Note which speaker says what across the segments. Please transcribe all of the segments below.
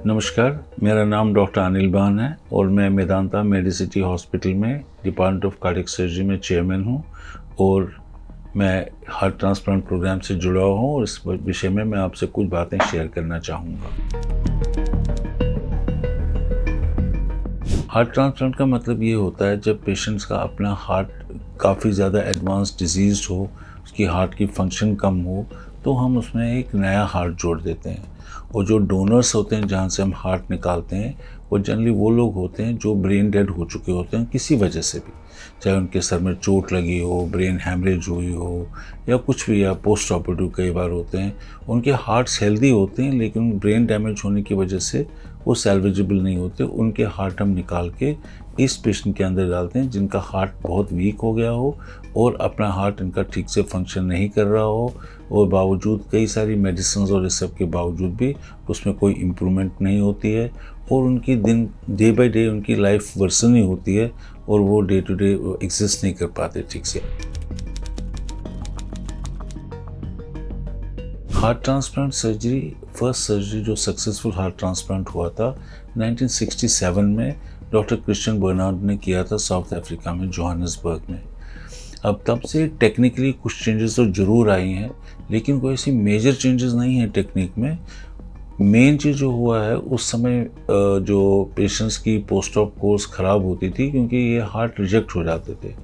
Speaker 1: नमस्कार, मेरा नाम डॉक्टर अनिल बान है और मैं मेदांता मेडिसिटी हॉस्पिटल में डिपार्टमेंट ऑफ कार्डियक सर्जरी में चेयरमैन हूँ और मैं हार्ट ट्रांसप्लांट प्रोग्राम से जुड़ा हूँ और इस विषय में मैं आपसे कुछ बातें शेयर करना चाहूँगा। हार्ट ट्रांसप्लांट का मतलब ये होता है जब पेशेंट्स का अपना हार्ट काफ़ी ज़्यादा एडवांस डिजीज़ हो, उसकी हार्ट की फंक्शन कम हो, तो हम उसमें एक नया हार्ट जोड़ देते हैं। और जो डोनर्स होते हैं जहाँ से हम हार्ट निकालते हैं वो जनरली वो लोग होते हैं जो ब्रेन डेड हो चुके होते हैं किसी वजह से भी, चाहे उनके सर में चोट लगी हो, ब्रेन हैमरेज हुई हो या कुछ भी, या पोस्ट ऑपरेटिव कई बार होते हैं। उनके हार्ट्स हेल्दी होते हैं लेकिन ब्रेन डैमेज होने की वजह से वो सैल्वेजेबल नहीं होते। उनके हार्ट हम निकाल के इस पेशेंट के अंदर डालते हैं जिनका हार्ट बहुत वीक हो गया हो और अपना हार्ट इनका ठीक से फंक्शन नहीं कर रहा हो और बावजूद कई सारी मेडिसिन और इस सब के बावजूद भी उसमें कोई इम्प्रूवमेंट नहीं होती है और उनकी डे बाय डे उनकी लाइफ वर्सन ही होती है और वो डे टू डे एग्जिस्ट नहीं कर पाते ठीक से। Heart transplant surgery, first surgery जो सक्सेसफुल हार्ट ट्रांसप्लांट हुआ था 1967 में डॉक्टर क्रिश्चियन बर्नार्ड ने किया था साउथ अफ्रीका में, जोहान्सबर्ग में। अब तब से टेक्निकली कुछ चेंजेस तो ज़रूर आई हैं लेकिन कोई ऐसी मेजर चेंजेस नहीं है टेक्निक में। मेन चीज़ जो हुआ है उस समय जो पेशेंट्स की पोस्ट ऑप कोर्स ख़राब होती थी क्योंकि ये हार्ट रिजेक्ट हो जाते थे।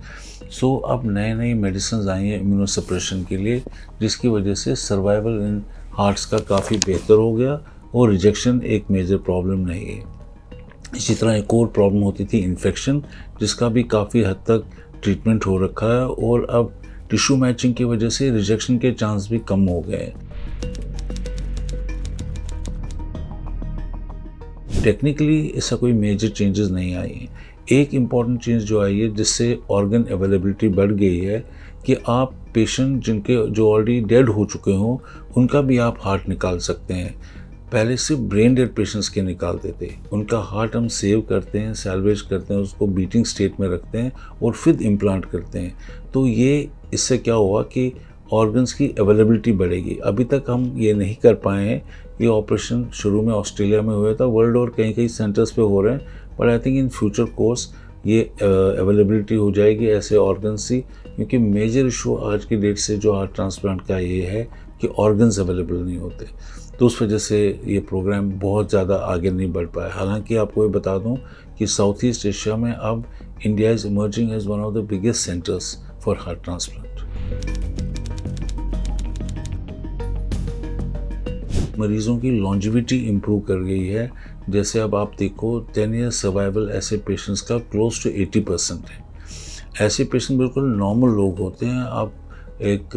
Speaker 1: सो अब नई नई मेडिसिन आई हैं इम्यूनोसप्रेशन के लिए जिसकी वजह से सर्वाइवल इन हार्ट्स का काफ़ी बेहतर हो गया और रिजेक्शन एक मेजर प्रॉब्लम नहीं है। इसी तरह एक और प्रॉब्लम होती थी इन्फेक्शन, जिसका भी काफ़ी हद तक ट्रीटमेंट हो रखा है और अब टिश्यू मैचिंग की वजह से रिजेक्शन के चांस भी कम हो गए हैं। टेक्निकली ऐसा कोई मेजर चेंजेस नहीं आई हैं। एक इम्पॉर्टेंट चीज़ जो आई है जिससे ऑर्गन अवेलेबिलिटी बढ़ गई है कि आप पेशेंट जिनके जो ऑलरेडी डेड हो चुके हों उनका भी आप हार्ट निकाल सकते हैं। पहले सिर्फ ब्रेन डेड पेशेंट्स के निकालते थे, उनका हार्ट हम सेव करते हैं, सैल्वेज करते हैं, उसको बीटिंग स्टेट में रखते हैं और फिर इम्प्लांट करते हैं। तो ये इससे क्या हुआ कि ऑर्गन्स की अवेलेबिलिटी बढ़ेगी। अभी तक हम ये नहीं कर पाए हैं। ये ऑपरेशन शुरू में ऑस्ट्रेलिया में हुआ था, वर्ल्ड और कई कई सेंटर्स पे हो रहे हैं, but I think in future course ये अवेलेबिलिटी हो जाएगी ऐसे ऑर्गन्स की, क्योंकि मेजर इशू आज की डेट से जो हार्ट ट्रांसप्लांट का ये है कि ऑर्गन्स अवेलेबल नहीं होते। तो उस वजह से ये प्रोग्राम बहुत ज़्यादा आगे नहीं बढ़ पाया। हालांकि आपको ये बता दूं कि साउथ ईस्ट एशिया में अब India is emerging as one of the biggest centres for heart transplant. मरीज़ों की लॉन्जिविटी इम्प्रूव कर गई है। जैसे अब आप देखो 10 ईयर सर्वाइवल ऐसे पेशेंट्स का क्लोज टू 80% है। ऐसे पेशेंट बिल्कुल नॉर्मल लोग होते हैं। अब एक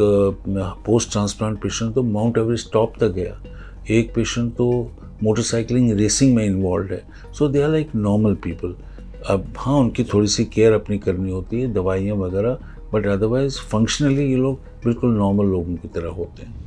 Speaker 1: पोस्ट ट्रांसप्लांट पेशेंट तो माउंट एवरेस्ट टॉप तक गया, एक पेशेंट तो मोटरसाइकिलिंग रेसिंग में इन्वॉल्व है। So they are like normal people. अब हाँ, उनकी थोड़ी सी केयर अपनी करनी होती है, दवाइयाँ वगैरह, बट अदरवाइज फंक्शनली ये लोग बिल्कुल नॉर्मल लोगों की तरह होते हैं।